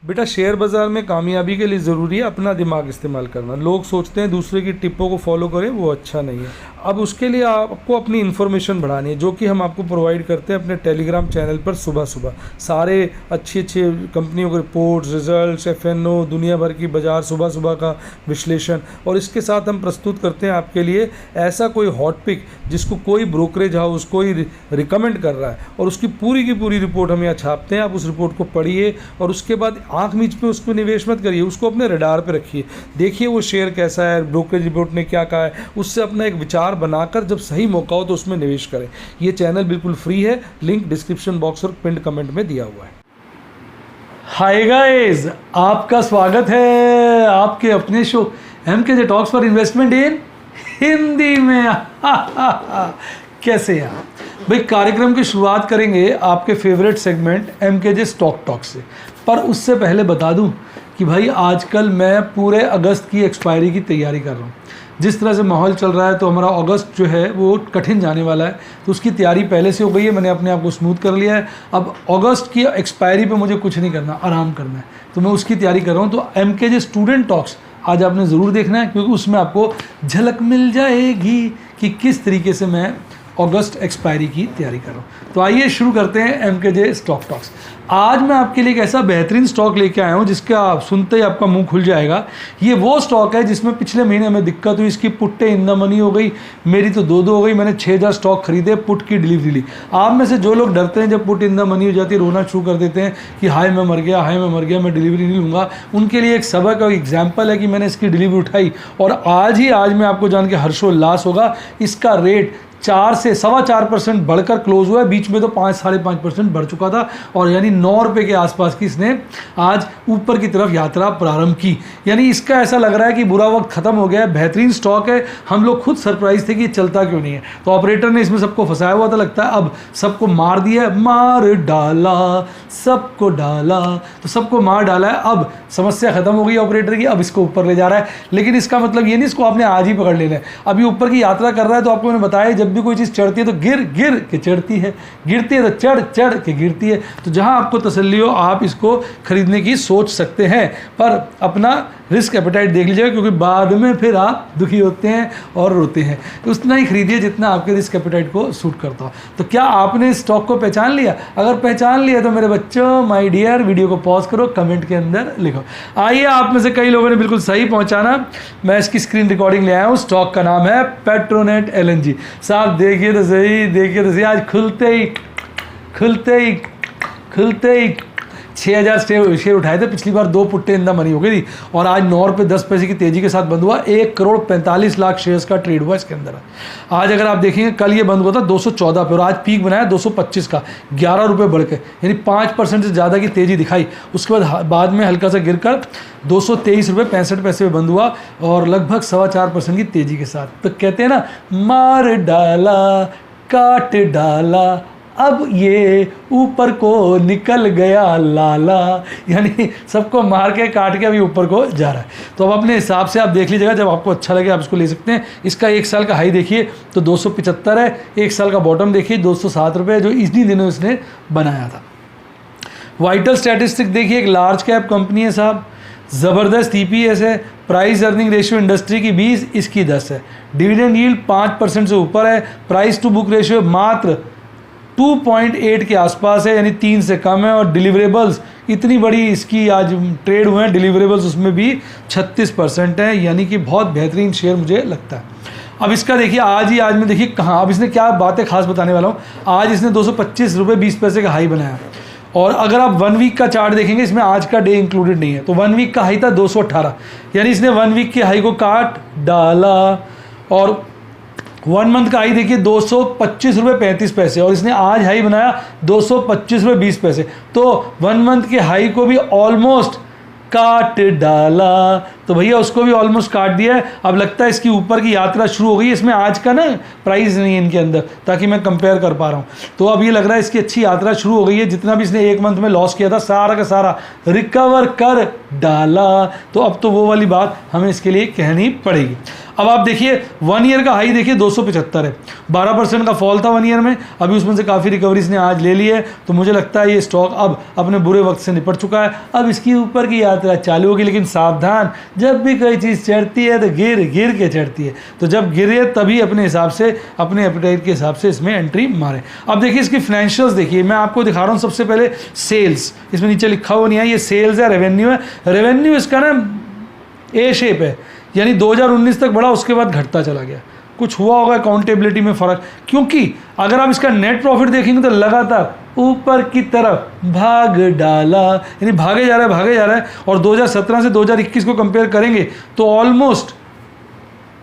बेटा शेयर बाज़ार में कामयाबी के लिए ज़रूरी है अपना दिमाग इस्तेमाल करना। लोग सोचते हैं दूसरे की टिप्पों को फॉलो करें, वो अच्छा नहीं है। अब उसके लिए आपको अपनी इन्फॉर्मेशन बढ़ानी है, जो कि हम आपको प्रोवाइड करते हैं अपने टेलीग्राम चैनल पर सुबह सुबह। सारे अच्छी अच्छी कंपनियों के रिपोर्ट्स, रिजल्ट्स, FNO, दुनिया भर की बाज़ार सुबह सुबह का विश्लेषण, और इसके साथ हम प्रस्तुत करते हैं आपके लिए ऐसा कोई हॉट पिक जिसको कोई ब्रोकरेज हाउस कोई रिकमेंड कर रहा है, और उसकी पूरी की पूरी रिपोर्ट हम यहाँ छापते हैं। आप उस रिपोर्ट को पढ़िए और उसके बाद आंख मीच पे उसको निवेश मत करिए, उसको अपने रडार पे रखिए, देखिए वो शेयर कैसा है, ब्रोकरेज रिपोर्ट ने क्या कहा है, उससे अपना एक विचार बनाकर जब सही मौका हो तो उसमें निवेश करें। ये चैनल बिल्कुल फ्री है, लिंक डिस्क्रिप्शन बॉक्स और पिन कमेंट में दिया हुआ है। हाय गाइस, आपका स्वागत है आपके अपने show MKJ talks for investment इन हिंदी में। कैसे हैं आप भाई? कार्यक्रम की शुरुआत करेंगे आपके favourite segment MKJ stock talk से, पर उससे पहले बता दूं कि भाई आजकल मैं पूरे अगस्त की एक्सपायरी की तैयारी कर रहा हूं। जिस तरह से माहौल चल रहा है तो हमारा अगस्त जो है वो कठिन जाने वाला है, तो उसकी तैयारी पहले से हो गई है। मैंने अपने आप को स्मूथ कर लिया है। अब अगस्त की एक्सपायरी पे मुझे कुछ नहीं करना, आराम करना है, तो मैं उसकी तैयारी कर रहा हूँ। तो MKJ स्टूडेंट टॉक्स आज आपने ज़रूर देखना है, क्योंकि उसमें आपको झलक मिल जाएगी कि किस तरीके से मैं अगस्त एक्सपायरी की तैयारी कर रहा हूँ। तो आइए शुरू करते हैं MKJ स्टॉक टॉक्स। आज मैं आपके लिए एक ऐसा बेहतरीन स्टॉक लेके आया हूँ जिसका आप सुनते ही आपका मुंह खुल जाएगा। ये वो स्टॉक है जिसमें पिछले महीने में दिक्कत हुई, इसकी पुट्टे इन द मनी हो गई, मेरी तो दो हो गई। मैंने 6000 स्टॉक खरीदे, पुट की डिलीवरी ली। आप में से जो लोग डरते हैं जब पुट इन द मनी हो जाती है, रोना शुरू कर देते हैं कि हाय मैं मर गया, हाय मैं मर गया, मैं डिलीवरी नहीं लूँगा, उनके लिए एक सबक और एग्जाम्पल है कि मैंने इसकी डिलीवरी उठाई और आज में आपको जान के हर्षोल्लास होगा। इसका रेट 4 से 4.25% बढ़कर क्लोज हुआ है। बीच में तो 5-5.5% बढ़ चुका था, और यानी 9 रुपये के आसपास की इसने आज ऊपर की तरफ यात्रा प्रारंभ की। यानी इसका ऐसा लग रहा है कि बुरा वक्त खत्म हो गया है। बेहतरीन स्टॉक है, हम लोग खुद सरप्राइज थे कि ये चलता क्यों नहीं है। तो ऑपरेटर ने इसमें सबको फंसाया हुआ था लगता है, अब सबको मार दिया, मार डाला, सबको डाला, तो सबको मार डाला है। अब समस्या खत्म हो गई ऑपरेटर की, अब इसको ऊपर ले जा रहा है। लेकिन इसका मतलब ये नहीं इसको आपने आज ही पकड़ लेना है। अभी ऊपर की यात्रा कर रहा है, तो आपको मैंने बताया जब भी कोई चीज़ चढ़ती है तो गिर गिर के चढ़ती है, गिरती है तो चढ़ चढ़ के गिरती है। तो जहां आपको तसल्ली हो आप इसको खरीदने की सोच सकते हैं, पर अपना रिस्क एपेटाइट देख लीजिएगा, क्योंकि बाद में फिर आप दुखी होते हैं और रोते हैं। तो उतना ही खरीदिए जितना आपके रिस्क एपेटाइट को सूट करता हो। तो क्या आपने इस स्टॉक को पहचान लिया? अगर पहचान लिया तो मेरे बच्चों, माय डियर, वीडियो को पॉज करो, कमेंट के अंदर लिखो। आइए, आप में से कई लोगों ने बिल्कुल सही पहुंचाना। मैं इसकी स्क्रीन रिकॉर्डिंग ले आया हूँ। स्टॉक का नाम है पेट्रोनेट LNG। साहब देखिए तो सही, देखिए तो सही, आज खुलते ही 6000 शेयर उठाए थे। पिछली बार 2 पुट्टे इन द मनी हो गई थी, और आज 9 रुपये 10 पैसे की तेजी के साथ बंद हुआ। 1,45,00,000 शेयर्स का ट्रेड हुआ इसके अंदर। आज अगर आप देखेंगे, कल ये बंद हुआ था 214 पे, और आज पीक बनाया 225 का, 11 रुपये बढ़ के, यानी 5% से ज़्यादा की तेज़ी दिखाई। उसके बाद में हल्का सा गिरकर 223 रुपये 65 पैसे में बंद हुआ, और लगभग 4.25% की तेज़ी के साथ। तो कहते हैं ना, मार डाला, काट डाला, अब ये ऊपर को निकल गया लाला, यानी सबको मार के काट के अभी ऊपर को जा रहा है। तो अब अपने हिसाब से आप देख लीजिएगा, जब आपको अच्छा लगे आप इसको ले सकते हैं। इसका 1 साल का हाई देखिए तो 275 है, 1 साल का बॉटम देखिए 207 रुपये, जो इन्हीं दिनों इसने बनाया था। वाइटल स्टैटिस्टिक देखिए, एक लार्ज कैप कंपनी है साहब, ज़बरदस्त EPS है, प्राइस अर्निंग रेशियो इंडस्ट्री की 20, इसकी 10 है, डिविडेंड यील्ड 5% से ऊपर है, प्राइस टू बुक रेशियो मात्र 2.8 के आसपास है, यानी 3 से कम है, और डिलीवरेबल्स इतनी बड़ी इसकी आज ट्रेड हुए हैं, डिलीवरेबल्स उसमें भी 36% है, यानी कि बहुत बेहतरीन शेयर मुझे लगता है। अब इसका देखिए आज में देखिए कहाँ, अब इसने क्या बातें खास बताने वाला हूँ। आज इसने 225 रुपये 20 पैसे का हाई बनाया, और अगर आप 1 वीक का चार्ट देखेंगे, इसमें आज का डे इंक्लूडेड नहीं है, तो 1 वीक का हाई था 218, यानी इसने 1 वीक के हाई को काट डाला। और 1 मंथ का हाई देखिए 225 रुपये 35 पैसे, और इसने आज हाई बनाया 225 रुपये 20 पैसे, तो 1 मंथ के हाई को भी ऑलमोस्ट काट डाला। तो भैया उसको भी ऑलमोस्ट काट दिया है। अब लगता है इसकी ऊपर की यात्रा शुरू हो गई। इसमें आज का ना प्राइस नहीं है इनके अंदर, ताकि मैं कंपेयर कर पा रहा हूँ। तो अब ये लग रहा है इसकी अच्छी यात्रा शुरू हो गई है। जितना भी इसने एक मंथ में लॉस किया था सारा का सारा रिकवर कर डाला। तो अब तो वो वाली बात हमें इसके लिए कहनी पड़ेगी। अब आप देखिए 1 ईयर का हाई देखिए 275 है, 12% का फॉल था 1 ईयर में। अभी उसमें से काफ़ी रिकवरीज ने आज ले ली है। तो मुझे लगता है ये स्टॉक अब अपने बुरे वक्त से निपट चुका है। अब इसकी ऊपर की यात्रा चालू होगी, लेकिन सावधान, जब भी कोई चीज़ चढ़ती है तो गिर गिर के चढ़ती है। तो जब गिरे तभी अपने हिसाब से, अपने एपेटाइट के हिसाब से इसमें एंट्री मारें। अब देखिए इसकी फाइनेंशियल्स देखिए, मैं आपको दिखा रहा हूँ। सबसे पहले सेल्स, इसमें नीचे लिखा हुआ नहीं है, ये सेल्स है, रेवेन्यू है। रेवेन्यू इसका ना ए शेप है, यानी 2019 तक बढ़ा, उसके बाद घटता चला गया। कुछ हुआ होगा अकाउंटेबिलिटी में फ़र्क, क्योंकि अगर आप इसका नेट प्रॉफिट देखेंगे तो लगातार ऊपर की तरफ भाग डाला, यानी भागे जा रहा है। और 2017 से 2021 को कंपेयर करेंगे तो ऑलमोस्ट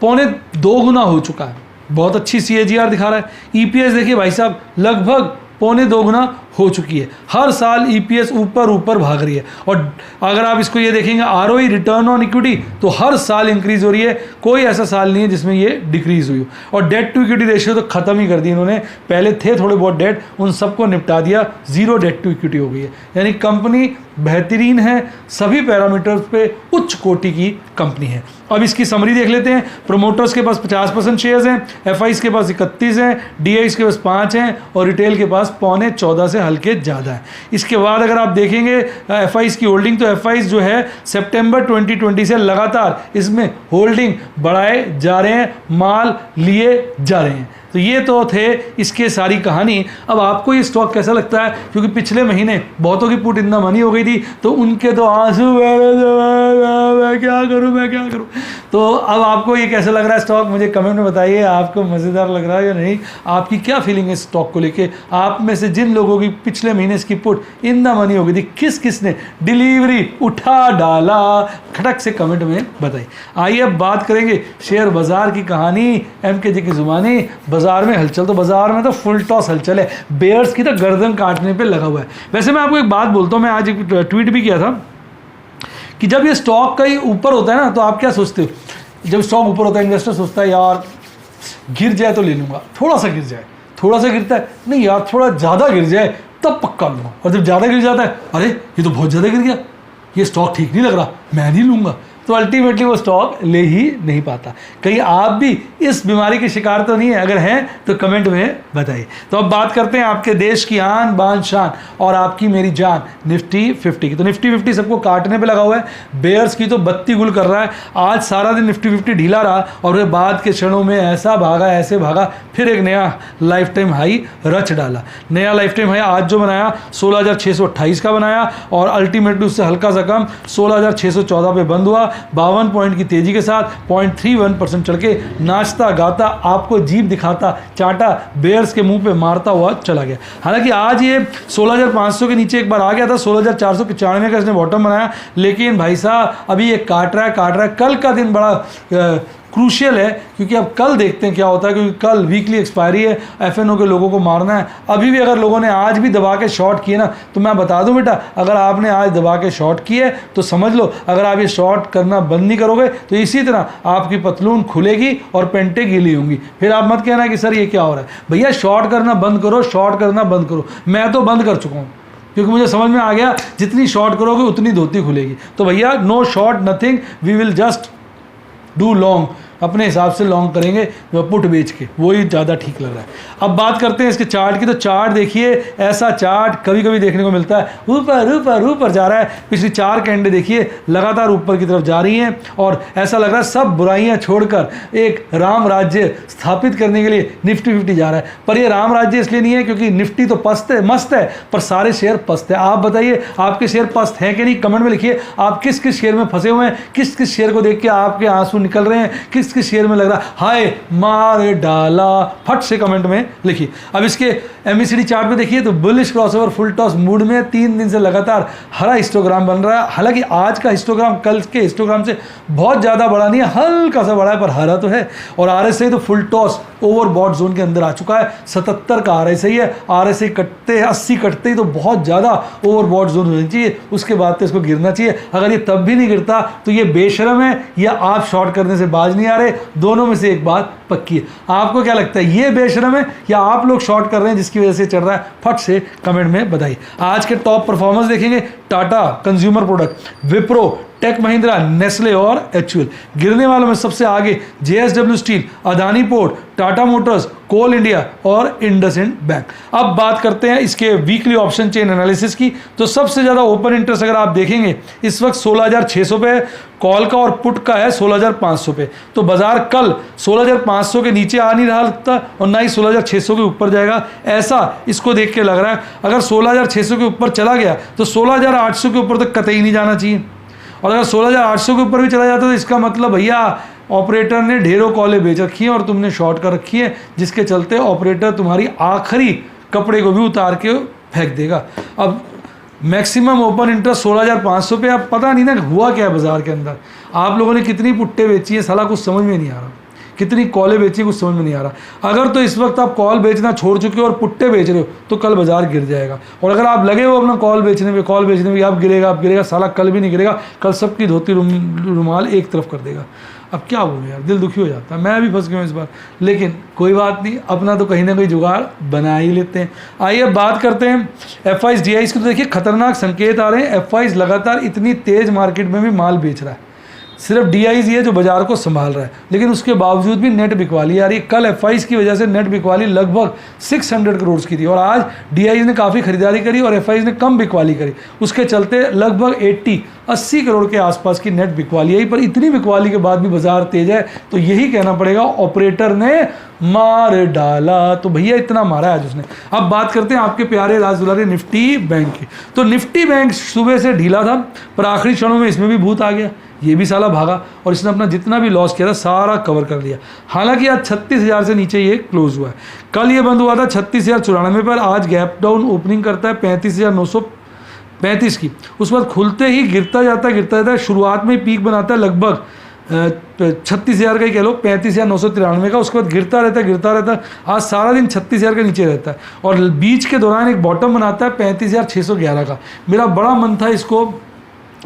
2.25 गुना हो चुका है। बहुत अच्छी CAGR दिखा रहा है। EPS देखिए भाई साहब, लगभग 2.25 गुना हो चुकी है। हर साल EPS ऊपर भाग रही है। और अगर आप इसको ये देखेंगे ROE, रिटर्न ऑन इक्विटी, तो हर साल इंक्रीज हो रही है। कोई ऐसा साल नहीं है जिसमें ये डिक्रीज हुई हो। और डेट टू इक्विटी रेशियो तो खत्म ही कर दी इन्होंने। पहले थे थोड़े बहुत डेट, उन सबको निपटा दिया, 0 डेट टू इक्विटी हो गई है। यानी कंपनी बेहतरीन है, सभी पैरामीटर्स पे उच्च कोटि की कंपनी है। अब इसकी समरी देख लेते हैं। प्रोमोटर्स के पास 50% शेयर्स हैं, FIs के पास 31 हैं, DIs के पास 5 हैं और रिटेल के पास 14.25 से हल्के ज़्यादा है। इसके बाद अगर आप देखेंगे FIs की होल्डिंग, तो FIs जो है सितंबर 2020 से लगातार इसमें होल्डिंग बढ़ाए जा रहे हैं, माल लिए जा रहे हैं। तो ये तो थे इसके सारी कहानी। अब आपको ये स्टॉक कैसा लगता है? क्योंकि पिछले महीने बहुतों की पुट इन द मनी हो गई थी, तो उनके तो आंसू, मैं क्या करूं। तो अब आपको ये कैसा लग रहा है स्टॉक, मुझे कमेंट में बताइए। आपको मज़ेदार लग रहा है या नहीं? आपकी क्या फीलिंग है स्टॉक को लेके? आप में से जिन लोगों की पिछले महीने इसकी पुट इन द मनी हो गई थी, किस ने डिलीवरी उठा डाला, खटक से कमेंट में बताइए। आइए अब बात करेंगे शेयर बाजार की कहानी, MKG की जुबानी। बाजार में हलचल, तो बाजार में तो फुल टॉस हलचल है। बेयर्स की तो गर्दन काटने पे लगा हुआ है। वैसे मैं आपको एक बात बोलता हूँ, मैं आज एक ट्वीट भी किया था कि जब ये स्टॉक कहीं ऊपर होता है ना, तो आप क्या सोचते हो? जब स्टॉक ऊपर होता है, इन्वेस्टर सोचता है यार गिर जाए तो ले लूँगा, थोड़ा सा गिर जाए, थोड़ा सा गिरता है, नहीं यार थोड़ा ज़्यादा गिर जाए तब पक्का लूँगा। और जब ज़्यादा गिर जाता है, अरे ये तो बहुत ज़्यादा गिर गया, ये स्टॉक ठीक नहीं लग रहा, मैं नहीं लूँगा। तो अल्टीमेटली वो स्टॉक ले ही नहीं पाता। कहीं आप भी इस बीमारी के शिकार तो नहीं है? अगर हैं तो कमेंट में बताइए। तो अब बात करते हैं आपके देश की आन बान शान और आपकी मेरी जान, निफ्टी 50 की। तो निफ्टी 50 सबको काटने पे लगा हुआ है। बेयर्स की तो बत्ती गुल कर रहा है। आज सारा दिन निफ्टी 50 ढीला रहा और फिर बाद के क्षणों में ऐसा भागा, ऐसे भागा, फिर एक नया लाइफ टाइम हाई रच डाला। नया लाइफ टाइम हाई आज जो बनाया 16,628 का बनाया और अल्टीमेटली उससे हल्का सा कम 16,614 पे बंद हुआ। 52 पॉइंट की तेजी के साथ 0.31% चढ़ के नाचता गाता, आपको जीभ दिखाता चाटा, बेयर्स के मुंह पे मारता हुआ चला गया। हालांकि आज ये 16,500 के नीचे एक बार आ गया था, 16,495 का इसने बॉटम बनाया, लेकिन भाई साहब अभी ये काट रहा है। कल का दिन बड़ा क्रूशियल है, क्योंकि अब कल देखते हैं क्या होता है, क्योंकि कल वीकली एक्सपायरी है, FNO के लोगों को मारना है। अभी भी अगर लोगों ने आज भी दबा के शॉर्ट किए ना, तो मैं बता दूं बेटा, अगर आपने आज दबा के शॉर्ट किए तो समझ लो, अगर आप ये शॉर्ट करना बंद नहीं करोगे तो इसी तरह आपकी पतलून खुलेगी और पेंटें गीली होंगी। फिर आप मत कहना कि सर ये क्या हो रहा है। भैया शॉर्ट करना बंद करो, शॉर्ट करना बंद करो। मैं तो बंद कर चुका हूँ, क्योंकि मुझे समझ में आ गया जितनी शॉर्ट करोगे उतनी धोती खुलेगी। तो भैया no short nothing, we will just do long. अपने हिसाब से लॉन्ग करेंगे पुट बेच के, वही ज़्यादा ठीक लग रहा है। अब बात करते हैं इसके चार्ट की। तो चार्ट देखिए, ऐसा चार्ट कभी कभी देखने को मिलता है, ऊपर ऊपर ऊपर जा रहा है। पिछली 4 कैंडे देखिए लगातार ऊपर की तरफ जा रही हैं और ऐसा लग रहा है सब बुराइयां छोड़कर एक राम राज्य स्थापित करने के लिए निफ्टी 50 जा रहा है। पर ये राम राज्य इसलिए नहीं है क्योंकि निफ्टी तो पस्त है, मस्त है, पर सारे शेयर पस्त है। आप बताइए आपके शेयर पस्त हैं कि नहीं? कमेंट में लिखिए आप किस किस शेयर में फंसे हुए हैं, किस किस शेयर को देख के आपके आंसू निकल रहे हैं, किस किस शेयर में लग रहा हाय मार डाला, फट से कमेंट में लिखिए। अब इसके MACD चार्ट पे देखिए तो bullish crossover full toss mood में 3 दिन से लगातार हरा हिस्टोग्राम बन रहा है। हालांकि आज का हिस्टोग्राम कल के हिस्टोग्राम से बहुत ज़्यादा बड़ा नहीं है, हल्का सा बड़ा है, पर हरा तो है। और RSI तो फुल टॉस ओवरबॉट जोन के अंदर आ चुका है। 77 का RSI है, RSI कटते 80 कटते ही तो बहुत ज़्यादा ओवरबॉट जोन होनी चाहिए, उसके बाद तो इसको गिरना चाहिए। अगर ये तब भी नहीं गिरता तो ये बेशरम है या आप शॉर्ट करने से बाज नहीं आ रहे, दोनों में से एक बात पक्की है। आपको क्या लगता है, ये बेशरम है या आप लोग शॉर्ट कर रहे हैं जिसकी वजह से चल रहा है? फट से कमेंट में बताइए। आज के टॉप परफॉर्मेंस देखेंगे, Tata Consumer Product, Wipro, Tech Mahindra, Nestle और HUL। गिरने वालों में सबसे आगे JSW Steel, Adani Port, Tata Motors, Coal India और इंडसइंड बैंक। अब बात करते हैं इसके वीकली ऑप्शन चेन एनालिसिस की। तो सबसे ज़्यादा ओपन इंटरेस्ट अगर आप देखेंगे इस वक्त 16,600 पे है, कॉल का और पुट का है 16,500 पे। तो बाजार कल 16,500 के नीचे आ नहीं रहा लगता और ना ही 16,600 के ऊपर जाएगा, ऐसा इसको देख के लग रहा है। अगर 16,600 के ऊपर चला गया तो 16,800 के ऊपर तक कतई नहीं जाना चाहिए, और अगर 16,800 के ऊपर भी चला जाता तो इसका मतलब भैया ऑपरेटर ने ढेरों कॉलें बेच रखी हैं और तुमने शॉर्ट कर रखी है, जिसके चलते ऑपरेटर तुम्हारी आखिरी कपड़े को भी उतार के फेंक देगा। अब मैक्सिमम ओपन इंटरेस्ट 16,500 पे। अब पता नहीं ना हुआ क्या है बाजार के अंदर, आप लोगों ने कितनी पुट्टे बेची है साला कुछ समझ में नहीं आ रहा, कितनी कॉलें बेची कुछ समझ में नहीं आ रहा। अगर तो इस वक्त आप कॉल बेचना छोड़ चुके हो और पुट्टे बेच रहे हो तो कल बाजार गिर जाएगा, और अगर आप लगे हो अपना कॉल बेचने में आप गिरेगा साला कल भी नहीं गिरेगा, कल सबकी धोती रुमाल एक तरफ कर देगा। अब क्या बोलूं यार, दिल दुखी हो जाता है। मैं भी फंस गया हूँ इस बार, लेकिन कोई बात नहीं, अपना तो कहीं ना कोई जुगाड़ बना ही लेते हैं। आइए अब बात करते हैं FIs DIs की। तो देखिए खतरनाक संकेत आ रहे हैं, FIs लगातार इतनी तेज मार्केट में भी माल बेच रहा है, सिर्फ DIs ही है जो बाजार को संभाल रहा है, लेकिन उसके बावजूद भी नेट बिकवाली आ रही है। कल FIs की वजह से नेट बिकवाली लगभग 600 करोड़ की थी, और आज DIs ने काफ़ी खरीदारी करी और FIs ने कम बिकवाली करी, उसके चलते लगभग 80 करोड़ के आसपास की नेट बिकवाली आई। पर इतनी बिकवाली के बाद भी बाजार तेज है, तो यही कहना पड़ेगा ऑपरेटर ने मार डाला। तो भैया इतना मारा है आज उसने। अब बात करते हैं आपके प्यारे राज दुलारे निफ्टी बैंक की। तो निफ्टी बैंक सुबह से ढीला था, पर आखिरी क्षणों में इसमें भी भूत आ गया, ये भी साला भागा और इसने अपना जितना भी लॉस किया था सारा कवर कर लिया। हालांकि आज 36,000 से नीचे ये क्लोज हुआ है। कल ये बंद हुआ था 36,094 पर, आज गैप डाउन ओपनिंग करता है 35,935 की, उस बाद खुलते ही गिरता जाता है। शुरुआत में पीक बनाता है लगभग 36,000 का ही कह लो, 35,993 का, उसके बाद गिरता रहता है। आज सारा दिन 36,000 के नीचे रहता है और बीच के दौरान एक बॉटम बनाता है 35,611 का। मेरा बड़ा मन था इसको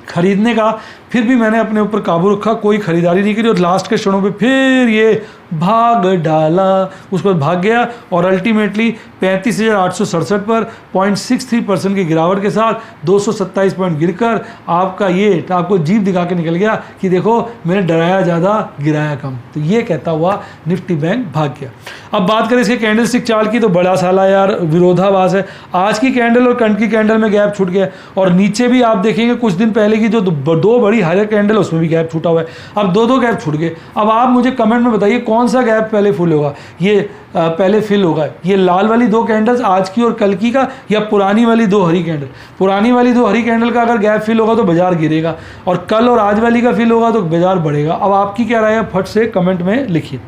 खरीदने का, फिर भी मैंने अपने ऊपर काबू रखा, कोई खरीदारी नहीं करी और लास्ट के क्षणों पे फिर ये भाग डाला, उस पर भाग गया और अल्टीमेटली 35,867 पर 0.63% की गिरावट के साथ 227 पॉइंट गिरकर आपको जीभ दिखा के निकल गया कि देखो मैंने डराया ज़्यादा गिराया कम। तो ये कहता हुआ निफ्टी बैंक भाग गया। अब बात करें इसके कैंडल स्टिक चार्ट की, तो बड़ा साला यार विरोधाभास है। आज की कैंडल और कल की कैंडल में गैप छूट गया और नीचे भी आप देखेंगे कुछ दिन पहले की जो दो बड़ी हायर कैंडल है उसमें भी गैप छूटा हुआ है। अब दो गैप छूट गए। अब आप मुझे कमेंट में बताइए कौन सा गैप पहले फुल होगा, ये पहले फिल होगा, ये लाल वाली दो कैंडल्स आज की और कल की का, या पुरानी वाली दो हरी कैंडल? पुरानी वाली दो हरी कैंडल का अगर गैप फिल होगा तो बाजार गिरेगा और कल और आज वाली का फिल होगा तो बाजार बढ़ेगा। अब आपकी क्या राय है, फट से कमेंट में लिखिए।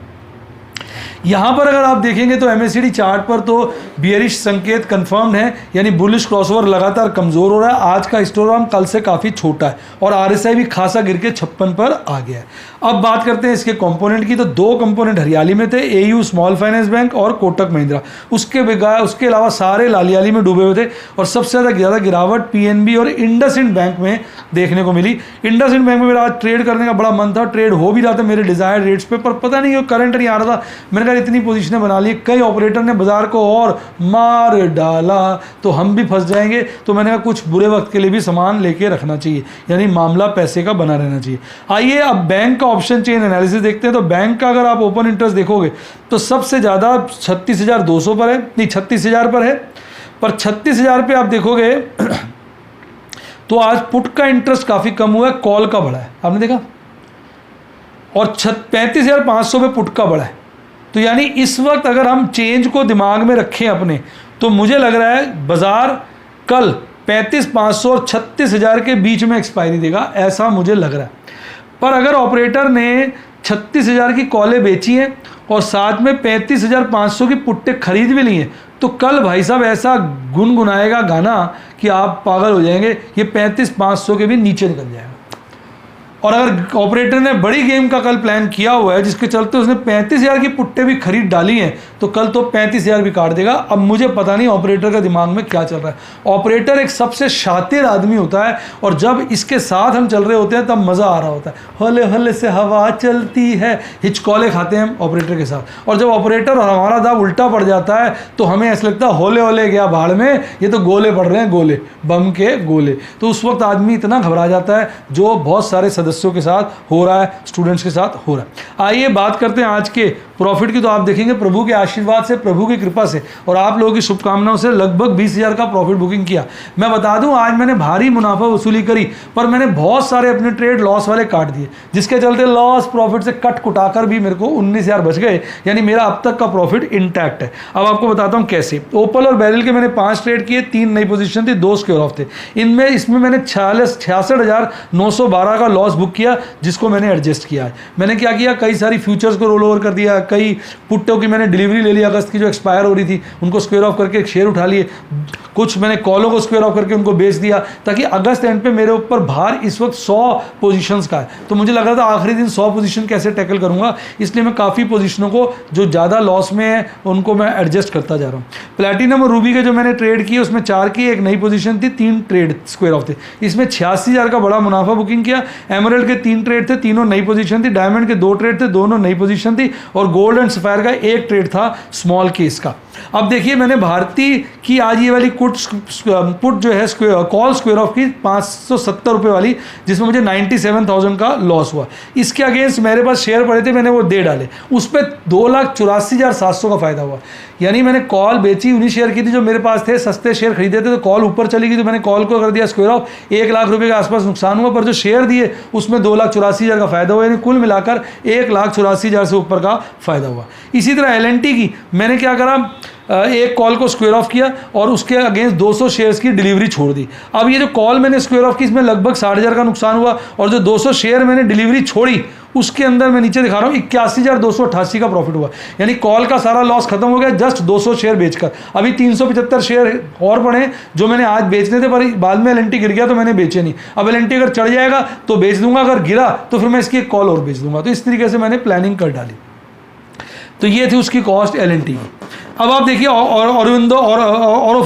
यहाँ पर अगर आप देखेंगे तो MACD चार्ट पर तो बियरिश संकेत कंफर्म्ड है, यानी बुलिश क्रॉसओवर लगातार कमज़ोर हो रहा है। आज का हिस्टोग्राम कल से काफ़ी छोटा है और RSI भी खासा गिर के 56 पर आ गया है। अब बात करते हैं इसके कंपोनेंट की। तो दो कंपोनेंट हरियाली में थे, AU स्मॉल फाइनेंस बैंक और कोटक महिंद्रा। उसके अलावा सारे लालियाली में डूबे हुए थे और सबसे ज़्यादा गिरावट PNB और इंडसइंड बैंक में देखने को मिली। इंडसइंड बैंक में मेरा आज ट्रेड करने का बड़ा मन था, ट्रेड हो भी रहा था मेरे डिज़ायर्ड रेट्स पे, पर पता नहीं करंट नहीं आ रहा था। मैंने कहा इतनी पोजीशनें बना ली, कई ऑपरेटर ने बाजार को और मार डाला तो हम भी फंस जाएंगे। तो मैंने कहा कुछ बुरे वक्त के लिए भी सामान लेके रखना चाहिए, यानी मामला पैसे का बना रहना चाहिए। आइए अब बैंक का ऑप्शन चेन एनालिसिस देखते हैं। तो बैंक का अगर आप ओपन इंटरेस्ट देखोगे तो सबसे ज़्यादा 36,200 पर है, नहीं 36,000 पर है, पर 36,000 पे आप देखोगे तो आज पुट का इंटरेस्ट काफ़ी कम हुआ है, कॉल का बढ़ा है, आपने देखा, और 35,500 पे पुट का बढ़ा है। तो यानी इस वक्त अगर हम चेंज को दिमाग में रखें अपने, तो मुझे लग रहा है बाजार कल 35,500 और 36,000 के बीच में एक्सपायरी देगा, ऐसा मुझे लग रहा है। पर अगर ऑपरेटर ने 36,000 की कॉलें बेची हैं और साथ में 35,500 की पुट्टे खरीद भी ली हैं, तो कल भाई साहब ऐसा गुनगुनाएगा गाना कि आप पागल हो जाएंगे, ये 35,500 के भी नीचे निकल जाएगा। और अगर ऑपरेटर ने बड़ी गेम का कल प्लान किया हुआ है जिसके चलते उसने 35,000 की पुट्टे भी खरीद डाली हैं, तो कल तो 35,000 भी काट देगा। अब मुझे पता नहीं ऑपरेटर का दिमाग में क्या चल रहा है। ऑपरेटर एक सबसे शातिर आदमी होता है और जब इसके साथ हम चल रहे होते हैं तब मज़ा आ रहा होता है। हौले हौले से हवा चलती है, हिचकौले खाते हैं हम ऑपरेटर के साथ। और जब ऑपरेटर और हमारा दाव उल्टा पड़ जाता है तो हमें ऐसा लगता है हौले हौले गया भाड़ में, ये तो गोले पड़ रहे हैं, गोले, बम के गोले। तो उस वक्त आदमी इतना घबरा जाता है, जो बहुत सारे सदस्यों के साथ हो रहा है, स्टूडेंट्स के साथ हो रहा है। आइए बात करते हैं आज के प्रॉफिट की। तो आप देखेंगे प्रभु के आशीर्वाद से, प्रभु की कृपा से और आप लोगों की शुभकामनाओं से लगभग 20,000 का प्रॉफिट बुकिंग किया। मैं बता दूं आज मैंने भारी मुनाफा वसूली करी, पर मैंने बहुत सारे अपने ट्रेड लॉस वाले काट दिए, जिसके चलते लॉस प्रॉफिट से कट कुटाकर भी मेरे को 19,000 बच गए, यानी मेरा अब तक का प्रॉफिट इंटैक्ट है। अब आपको बताता हूं कैसे। ओपल और बैरल के मैंने 5 ट्रेड किए, 3 नई पोजीशन थी, 2 स्क्वायर ऑफ थे। इसमें मैंने 66,912 का लॉस बुक किया, जिसको मैंने एडजस्ट किया है। मैंने क्या किया, कई सारी फ्यूचर्स को रोल ओवर कर दिया, कई पुट्टों की मैंने डिलीवरी ले ली अगस्त की जो एक्सपायर हो रही थी, उनको स्क्वायर ऑफ करके एक शेयर उठा लिए, कुछ मैंने कॉलों को स्क्वायर ऑफ करके उनको बेच दिया, ताकि अगस्त एंड पे मेरे ऊपर भार इस वक्त 100 पोजीशंस का है। तो मुझे लग रहा था आखिरी दिन 100 पोजीशन कैसे टैकल करूंगा, इसलिए मैं काफ़ी पोजीशनों को जो ज़्यादा लॉस में है उनको मैं एडजस्ट करता जा रहा हूँ। प्लैटिनम और रूबी के जो मैंने ट्रेड किए उसमें 4 की एक नई पोजीशन थी, 3 ट्रेड स्क्वायर ऑफ थे, इसमें 86,000 का बड़ा मुनाफा बुकिंग किया। एमरल्ड के 3 ट्रेड थे, तीनों नई पोजीशन थी। डायमंड के 2 ट्रेड थे, दोनों नई पोजीशन थी। और गोल्ड एंड सफायर का 1 ट्रेड था स्मॉल केस का। अब देखिए मैंने भारती की आज ये वाली पुट जो है कॉल स्क्वायर ऑफ की 570 रुपये वाली, जिसमें मुझे 97,000 का लॉस हुआ। इसके अगेंस्ट मेरे पास शेयर पड़े थे, मैंने वो दे डाले, उस पर 2,84,700 का फायदा हुआ। यानी मैंने कॉल बेची, उन्हीं शेयर की थी जो मेरे पास थे, सस्ते शेयर खरीदे थे, तो कॉल ऊपर चली गई तो मैंने कॉल को कर दिया स्क्वायर ऑफ, 1 लाख रुपए के आसपास नुकसान हुआ। पर जो शेयर दिए उसमें 2,84,000 का फायदा हुआ, यानी कुल मिलाकर 1,84,000 से ऊपर का फायदा हुआ। इसी तरह LNT की मैंने क्या करा, एक कॉल को स्क्वायर ऑफ किया और उसके अगेंस्ट 200 शेयर्स की डिलीवरी छोड़ दी। अब ये जो कॉल मैंने स्क्वायर ऑफ की इसमें लगभग 60,000 का नुकसान हुआ, और जो 200 शेयर मैंने डिलीवरी छोड़ी उसके अंदर मैं नीचे दिखा रहा हूँ 81,288 का प्रॉफिट हुआ। यानी कॉल का सारा लॉस खत्म हो गया जस्ट 200 शेयर बेचकर। अभी 375 शेयर और पड़े जो मैंने आज बेचने थे, पर बाद में LNT गिर गया तो मैंने बेचे नहीं। अब LNT अगर चढ़ जाएगा तो बेच दूंगा, अगर गिरा तो फिर मैं इसकी एक कॉल और बेच दूंगा। तो इस तरीके से मैंने प्लानिंग कर डाली। तो ये थी उसकी कॉस्ट LNT की। अब आप देखिए ऑरोबिंदो और ओरो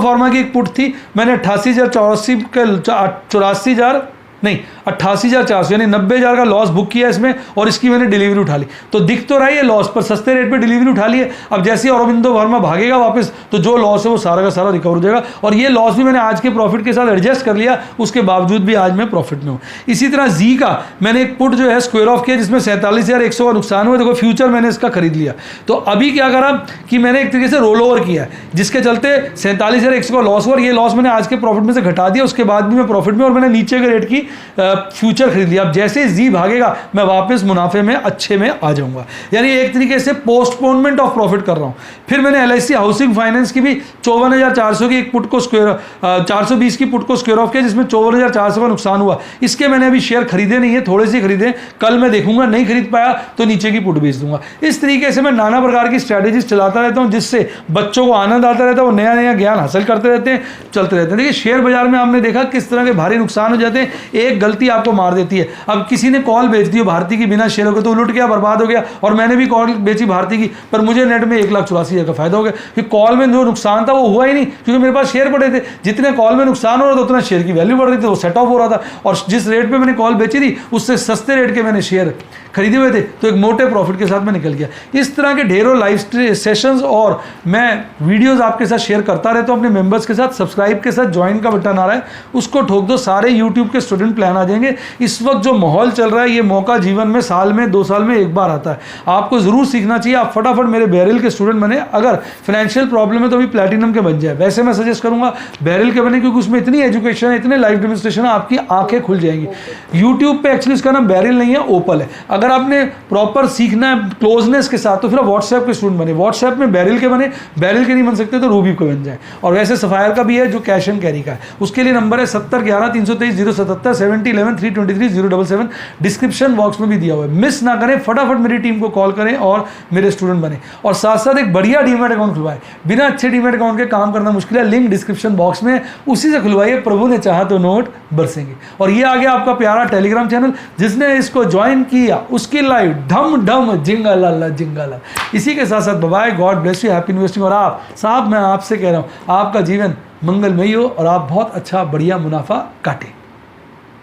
फार्मा की एक पुट थी, मैंने 88,400 यानी 90,000 का लॉस बुक किया इसमें, और इसकी मैंने डिलीवरी उठा ली। तो दिख तो रहा है ये लॉस, पर सस्ते रेट पे डिलीवरी उठा ली है। अब जैसे ही ऑरोबिंदो फार्मा भागेगा वापस तो जो लॉस है वो सारा का सारा रिकवर हो जाएगा, और ये लॉस भी मैंने आज के प्रॉफिट के साथ एडजस्ट कर लिया, उसके बावजूद भी आज मैं प्रॉफिट में हूँ। इसी तरह जी का मैंने एक पुट जो है स्क्वायर ऑफ किया, जिसमें 47,100 का नुकसान हुआ। देखो फ्यूचर मैंने इसका खरीद लिया। तो अभी क्या करा कि मैंने एक तरीके से रोल ओवर किया, जिसके चलते 47,100 का लॉस हुआ, और ये लॉस मैंने आज के प्रॉफिट में से घटा दिया। उसके बाद भी मैं प्रॉफिट में, और मैंने नीचे के रेट की फ्यूचर खरीद लिया। अब जैसे जी भागेगा मैं वापस मुनाफे में अच्छे में आ जाऊंगा, यानी एक तरीके से पोस्टपोनमेंट ऑफ प्रॉफिट कर रहा हूं। फिर मैंने LIC हाउसिंग फाइनेंस की भी 54,400 की एक पुट को स्क्वायर 420 की पुट को स्क्वायर ऑफ किया, जिसमें 54,400 का नुकसान हुआ। इसके मैंने अभी शेयर खरीदे नहीं है, थोड़े से खरीदे, कल मैं देखूंगा, नहीं खरीद पाया तो नीचे की पुट बेच दूंगा। इस तरीके से मैं नाना प्रकार की स्ट्रैटेजीज चलाता रहता हूं, जिससे बच्चों को आनंद आता रहता है, वो नया नया ज्ञान हासिल करते रहते हैं, चलते रहते हैं। देखिए शेयर बाजार में आपने देखा किस तरह के भारी नुकसान हो जाते हैं, एक गलती आपको मार देती है। अब किसी ने कॉल बेच दी भारती की बिना शेयरों के, तो लुट गया, बर्बाद हो गया। और मैंने भी कॉल बेची भारती की, पर मुझे नेट में 1,84,000 का फायदा हो गया, कि कॉल में जो नुकसान था वो हुआ ही नहीं, क्योंकि मेरे पास शेयर पड़े थे। जितने कॉल में नुकसान हो रहा था उतना शेयर की वैल्यू बढ़ रही थी, वो सेट ऑफ हो रहा था। और जिस रेट पे मैंने कॉल बेची थी उससे सस्ते रेट के मैंने शेयर खरीदे हुए थे, तो एक मोटे प्रॉफिट के साथ मैं निकल गया। इस तरह के ढेरों लाइव सेशंस और मैं वीडियोस आपके साथ शेयर करता रहता हूँ अपने मेंबर्स के साथ। सब्सक्राइब के साथ ज्वाइन का बटन आ रहा है, उसको ठोक दो, सारे यूट्यूब के स्टूडेंट प्लान आ जाएंगे। इस वक्त जो माहौल चल रहा है, ये मौका जीवन में साल में 2 साल में एक बार आता है, आपको जरूर सीखना चाहिए। आप फटाफट मेरे बैरल के स्टूडेंट बने। अगर फाइनेंशियल प्रॉब्लम है तो अभी प्लैटिनम के बन जाए, वैसे मैं सजेस्ट करूंगा बैरल के बने, क्योंकि उसमें इतनी एजुकेशन है, इतने लाइव डेमोन्स्ट्रेशन है, आपकी आंखें खुल जाएंगी। यूट्यूब पे एक्चुअली इसका नाम बैरल नहीं है, ओपल है। अगर आपने प्रॉपर सीखना है क्लोजनेस के साथ तो फिर आप व्हाट्सएप के स्टूडेंट बने, व्हाट्सएप में बैरल के बने, बैरल के नहीं बन सकते तो रूबी के बन जाए। और वैसे सफायर का भी है जो कैश एंड कैरी का है, उसके लिए नंबर है 7011 323 077 7011 9113230077 डिस्क्रिप्शन बॉक्स में भी दिया हुआ है। मिस ना करें, फटाफट मेरी टीम को कॉल करें और मेरे स्टूडेंट बने, और साथ साथ एक बढ़िया डीमैट अकाउंट खुलवाएं। बिना अच्छे डीमैट अकाउंट के काम करना मुश्किल है, लिंक डिस्क्रिप्शन बॉक्स में, उसी से खुलवाइए, प्रभु ने चाहा तो नोट बरसेंगे। और ये आ गया आपका प्यारा टेलीग्राम चैनल, जिसने इसको ज्वाइन किया उसकी लाइव ढम ढम जिंगालाला जिंगाला। इसी के साथ साथ bye, God bless you, happy investing. और आप साहब, मैं आपसे कह रहा हूँ, आपका जीवन मंगलमयी हो और आप बहुत अच्छा बढ़िया मुनाफा काटें।